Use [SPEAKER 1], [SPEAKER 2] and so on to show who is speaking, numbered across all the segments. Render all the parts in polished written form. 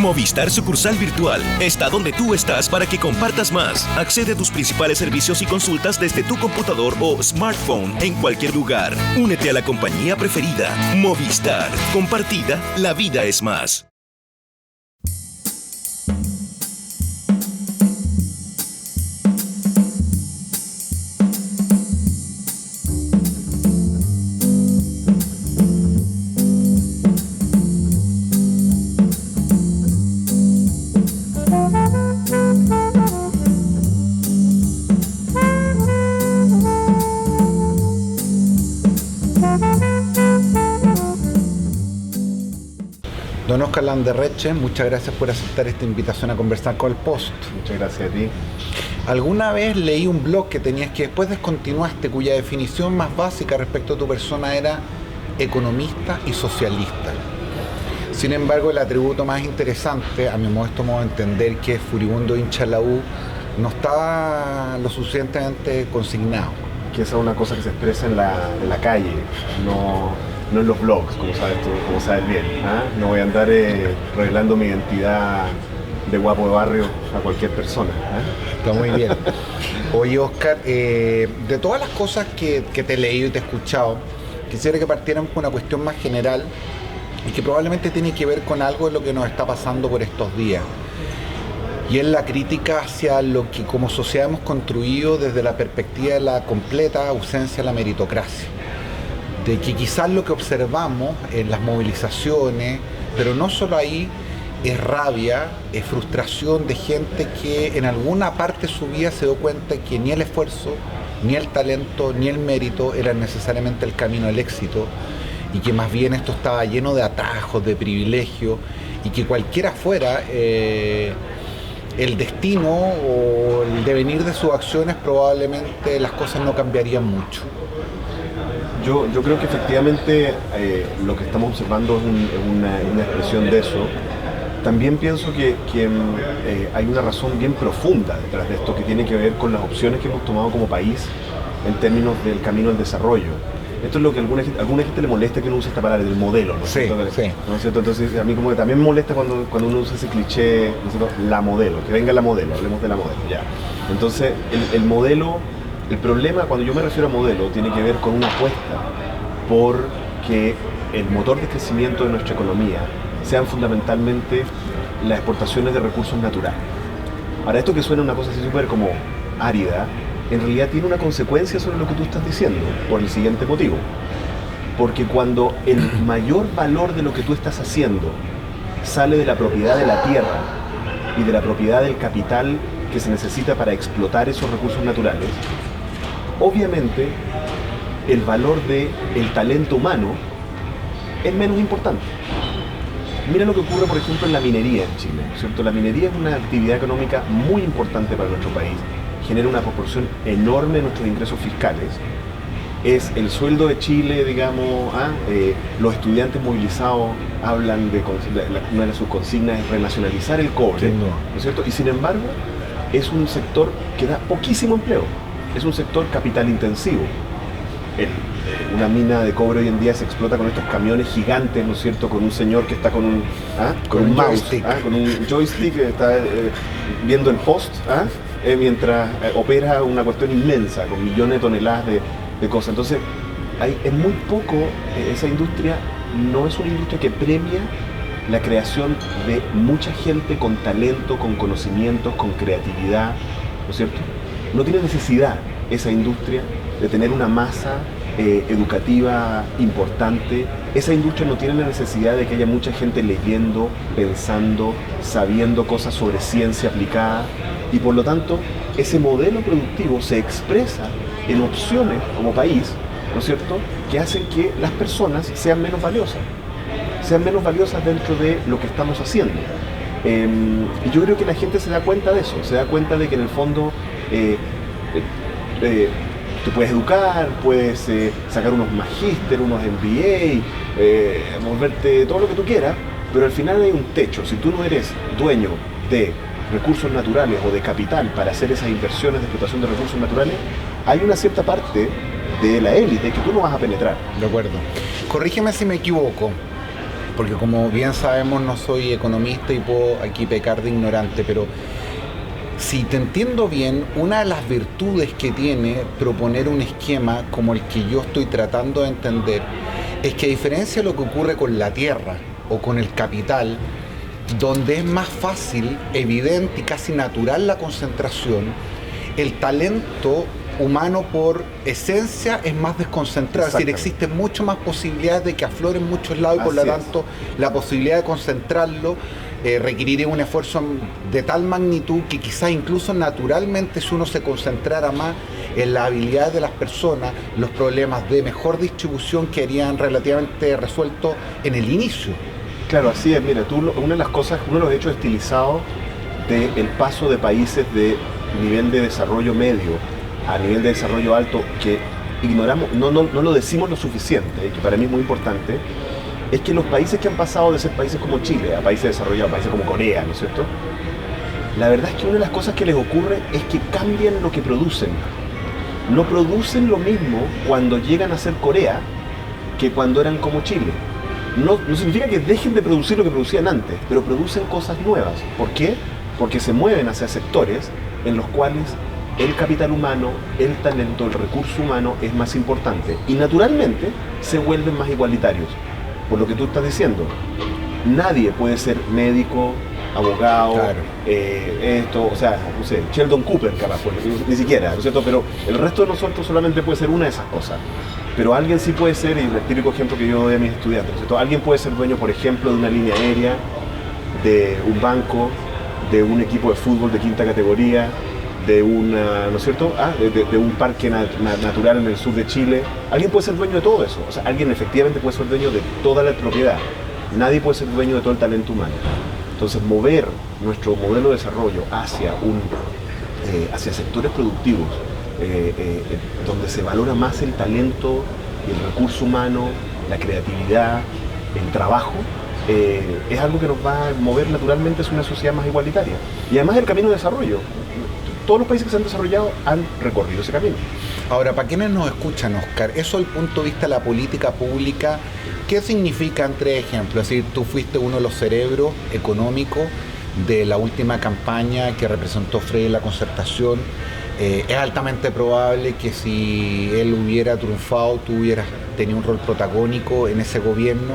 [SPEAKER 1] Movistar Sucursal Virtual está donde tú estás para que compartas más. Accede a tus principales servicios y consultas desde tu computador o smartphone en cualquier lugar. Únete a la compañía preferida. Movistar. Compartida, la vida es más.
[SPEAKER 2] Don Oscar Landerreche, muchas gracias por aceptar esta invitación a conversar con el Post.
[SPEAKER 3] Muchas gracias a ti.
[SPEAKER 2] Alguna vez leí un blog que tenías que después descontinuaste, cuya definición más básica respecto a tu persona era economista y socialista. Sin embargo, el atributo más interesante, a mi modesto modo de entender, que es furibundo hincha de la U, no estaba lo suficientemente consignado.
[SPEAKER 3] Que esa es una cosa que se expresa en la calle, no en los blogs, como sabes bien. ¿Ah? No voy a andar revelando mi identidad de guapo de barrio a cualquier persona.
[SPEAKER 2] Está muy bien. Oye, Oscar, de todas las cosas que te he leído y te he escuchado, quisiera que partiéramos con una cuestión más general y que probablemente tiene que ver con algo de lo que nos está pasando por estos días. Y es la crítica hacia lo que como sociedad hemos construido desde la perspectiva de la completa ausencia de la meritocracia. De que quizás lo que observamos en las movilizaciones, pero no solo ahí, es rabia, es frustración de gente que en alguna parte de su vida se dio cuenta que ni el esfuerzo, ni el talento, ni el mérito eran necesariamente el camino al éxito, y que más bien esto estaba lleno de atajos, de privilegios, y que cualquiera fuera el destino o el devenir de sus acciones, probablemente las cosas no cambiarían mucho.
[SPEAKER 3] Yo creo que efectivamente lo que estamos observando es una expresión de eso. También pienso que hay una razón bien profunda detrás de esto que tiene que ver con las opciones que hemos tomado como país en términos del camino al desarrollo. Esto es lo que a alguna gente le molesta que uno use esta palabra, del modelo, ¿no es cierto?
[SPEAKER 2] Sí.
[SPEAKER 3] ¿No es cierto? Entonces a mí como que también me molesta cuando uno usa ese cliché, ¿no es cierto? La modelo, que venga la modelo, hablemos de la modelo, ya. Entonces el modelo, el problema cuando yo me refiero a modelo tiene que ver con una apuesta por que el motor de crecimiento de nuestra economía sean fundamentalmente las exportaciones de recursos naturales. Ahora, esto que suena una cosa así súper como árida, en realidad tiene una consecuencia sobre lo que tú estás diciendo, por el siguiente motivo. Porque cuando el mayor valor de lo que tú estás haciendo sale de la propiedad de la tierra y de la propiedad del capital que se necesita para explotar esos recursos naturales, obviamente el valor del talento humano es menos importante. Mira lo que ocurre, por ejemplo, en la minería en Chile, ¿cierto? La minería es una actividad económica muy importante para nuestro país, genera una proporción enorme de nuestros ingresos fiscales, es el sueldo de Chile, digamos, los estudiantes movilizados hablan de una de sus consignas es renacionalizar el cobre, ¿no es cierto? Y sin embargo, es un sector que da poquísimo empleo, es un sector capital intensivo. Una mina de cobre hoy en día se explota con estos camiones gigantes, ¿no es cierto? Con un señor que está con un mouse, con un joystick, que está viendo el post, mientras opera una cuestión inmensa, con millones de toneladas de cosas. Entonces, es muy poco, esa industria no es una industria que premia la creación de mucha gente con talento, con conocimientos, con creatividad, ¿no es cierto? No tiene necesidad esa industria de tener una masa educativa importante. Esa industria no tiene la necesidad de que haya mucha gente leyendo, pensando, sabiendo cosas sobre ciencia aplicada, y por lo tanto ese modelo productivo se expresa en opciones como país, ¿no es cierto?, que hacen que las personas sean menos valiosas dentro de lo que estamos haciendo. Y yo creo que la gente se da cuenta de eso, se da cuenta de que en el fondo tú puedes educar, puedes sacar unos magíster, unos MBA, volverte todo lo que tú quieras, pero al final hay un techo. Si tú no eres dueño de recursos naturales o de capital para hacer esas inversiones de explotación de recursos naturales, hay una cierta parte de la élite que tú no vas a penetrar.
[SPEAKER 2] De acuerdo. Corrígeme si me equivoco, porque como bien sabemos no soy economista y puedo aquí pecar de ignorante, pero si te entiendo bien, una de las virtudes que tiene proponer un esquema como el que yo estoy tratando de entender es que, a diferencia de lo que ocurre con la tierra o con el capital, donde es más fácil, evidente y casi natural la concentración, el talento humano por esencia es más desconcentrado, es decir, existen mucho más posibilidades de que aflore en muchos lados y por lo tanto la posibilidad de concentrarlo requeriría un esfuerzo de tal magnitud que quizás incluso naturalmente, si uno se concentrara más en la habilidad de las personas, los problemas de mejor distribución quedarían relativamente resueltos en el inicio.
[SPEAKER 3] Claro, así es. Mira, una de las cosas, uno de los hechos estilizados del paso de países de nivel de desarrollo medio a nivel de desarrollo alto, que ignoramos, no lo decimos lo suficiente, y que para mí es muy importante, es que los países que han pasado de ser países como Chile a países desarrollados, países como Corea, ¿no es cierto? La verdad es que una de las cosas que les ocurre es que cambian lo que producen. No producen lo mismo cuando llegan a ser Corea que cuando eran como Chile. No significa que dejen de producir lo que producían antes, pero producen cosas nuevas. ¿Por qué? Porque se mueven hacia sectores en los cuales el capital humano, el talento, el recurso humano es más importante. Y naturalmente se vuelven más igualitarios. Por lo que tú estás diciendo, nadie puede ser médico, abogado, o sea, no sé, Sheldon Cooper, capaz, ni siquiera, ¿no es cierto? Pero el resto de nosotros solamente puede ser una de esas cosas. Pero alguien sí puede ser, y el típico ejemplo que yo doy a mis estudiantes, ¿no es cierto? Alguien puede ser dueño, por ejemplo, de una línea aérea, de un banco, de un equipo de fútbol de quinta categoría, de una, ¿no es cierto? De un parque natural en el sur de Chile. Alguien puede ser dueño de todo eso. O sea, alguien efectivamente puede ser dueño de toda la propiedad. Nadie puede ser dueño de todo el talento humano. Entonces, mover nuestro modelo de desarrollo hacia sectores productivos, donde se valora más el talento, el recurso humano, la creatividad, el trabajo, es algo que nos va a mover naturalmente hacia una sociedad más igualitaria. Y además el camino de desarrollo. Todos los países que se han desarrollado han recorrido ese camino.
[SPEAKER 2] Ahora, para quienes nos escuchan, Oscar, eso desde el punto de vista de la política pública, ¿qué significa, entre ejemplos? Es decir, tú fuiste uno de los cerebros económicos de la última campaña que representó Frei en la concertación. Es altamente probable que si él hubiera triunfado, tú hubieras tenido un rol protagónico en ese gobierno.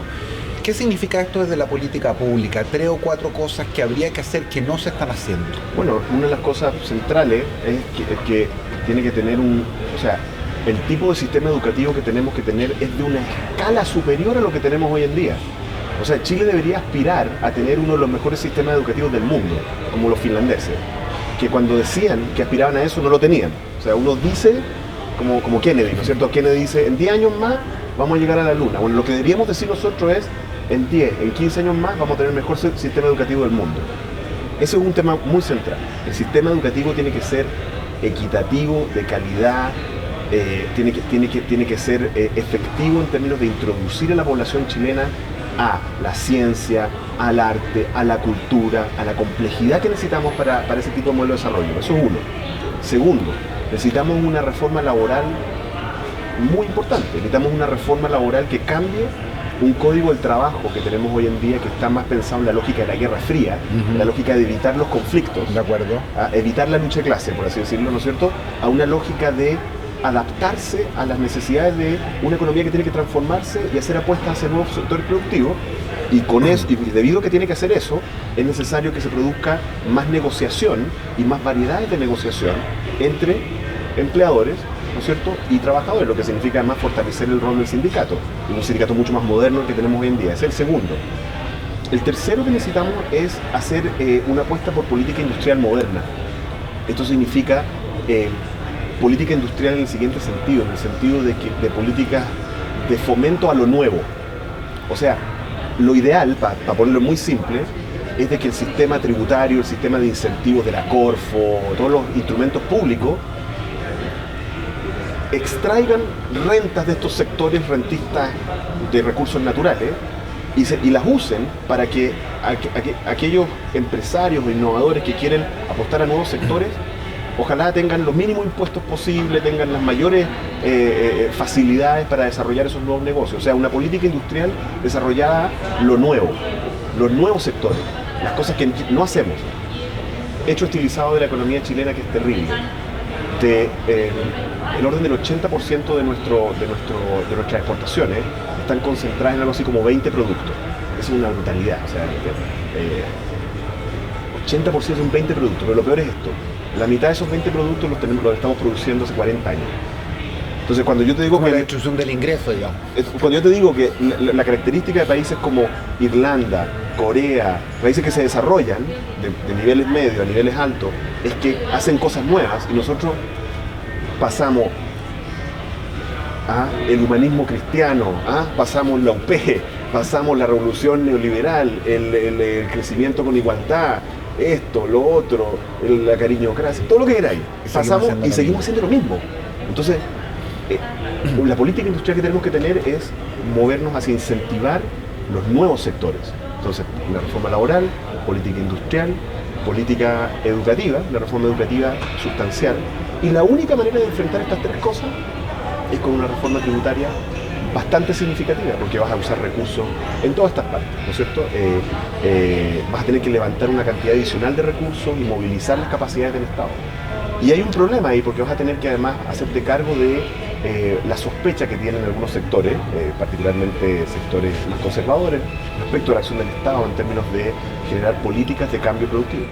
[SPEAKER 2] ¿Qué significa esto desde la política pública? 3 o 4 cosas que habría que hacer que no se están haciendo.
[SPEAKER 3] Bueno, una de las cosas centrales es que tiene que tener el tipo de sistema educativo que tenemos que tener es de una escala superior a lo que tenemos hoy en día. O sea, Chile debería aspirar a tener uno de los mejores sistemas educativos del mundo, como los finlandeses, que cuando decían que aspiraban a eso no lo tenían. O sea, uno dice, como Kennedy, ¿no es cierto? Kennedy dice, en 10 años más vamos a llegar a la luna. Bueno, lo que deberíamos decir nosotros es, en 10, en 15 años más vamos a tener el mejor sistema educativo del mundo. Ese es un tema muy central. El sistema educativo tiene que ser equitativo, de calidad, tiene que ser efectivo en términos de introducir a la población chilena a la ciencia, al arte, a la cultura, a la complejidad que necesitamos para ese tipo de modelo de desarrollo. Eso es uno. Segundo, necesitamos una reforma laboral muy importante. Necesitamos una reforma laboral que cambie un código del trabajo que tenemos hoy en día, que está más pensado en la lógica de la Guerra Fría, en la lógica de evitar los conflictos,
[SPEAKER 2] de acuerdo,
[SPEAKER 3] a evitar la lucha de clase, por así decirlo, ¿no es cierto?, a una lógica de adaptarse a las necesidades de una economía que tiene que transformarse y hacer apuestas hacia nuevos sectores productivos. Y con eso, y debido a que tiene que hacer eso, es necesario que se produzca más negociación y más variedades de negociación entre empleadores, ¿no es cierto?, y trabajadores, lo que significa además fortalecer el rol del sindicato, un sindicato mucho más moderno que tenemos hoy en día. Es el segundo. El tercero que necesitamos es hacer una apuesta por política industrial moderna. Esto significa política industrial en el siguiente sentido, en el sentido de políticas de fomento a lo nuevo. O sea, lo ideal, para ponerlo muy simple, es de que el sistema tributario, el sistema de incentivos de la Corfo, todos los instrumentos públicos, extraigan rentas de estos sectores rentistas de recursos naturales y las usen para que aquellos empresarios o innovadores que quieren apostar a nuevos sectores ojalá tengan los mínimos impuestos posibles, tengan las mayores facilidades para desarrollar esos nuevos negocios. O sea, una política industrial desarrollada lo nuevo, los nuevos sectores, las cosas que no hacemos. Hecho estilizado de la economía chilena que es terrible. El orden del 80% de nuestras exportaciones están concentradas en algo así como 20 productos. Eso es una brutalidad. O sea, 80% son 20 productos, pero lo peor es esto. La mitad de esos 20 productos los estamos produciendo hace 40 años. Entonces, cuando yo te digo
[SPEAKER 2] como
[SPEAKER 3] que
[SPEAKER 2] la destrucción del ingreso, digamos.
[SPEAKER 3] Cuando yo te digo que la característica de países como Irlanda, Corea, países que se desarrollan de niveles medios a niveles altos, es que hacen cosas nuevas y nosotros pasamos a el humanismo cristiano, pasamos la UP, pasamos la revolución neoliberal, el crecimiento con igualdad, esto, lo otro, la cariñocracia, todo lo que queráis. Pasamos y seguimos haciendo lo mismo. Entonces, la política industrial que tenemos que tener es movernos hacia incentivar los nuevos sectores. Entonces, la reforma laboral, política industrial, política educativa, la reforma educativa sustancial. Y la única manera de enfrentar estas tres cosas es con una reforma tributaria bastante significativa, porque vas a usar recursos en todas estas partes, ¿no es cierto? Vas a tener que levantar una cantidad adicional de recursos y movilizar las capacidades del Estado. Y hay un problema ahí, porque vas a tener que además hacerte cargo de la sospecha que tienen algunos sectores, particularmente sectores más conservadores, respecto a la acción del Estado en términos de generar políticas de cambio productivo.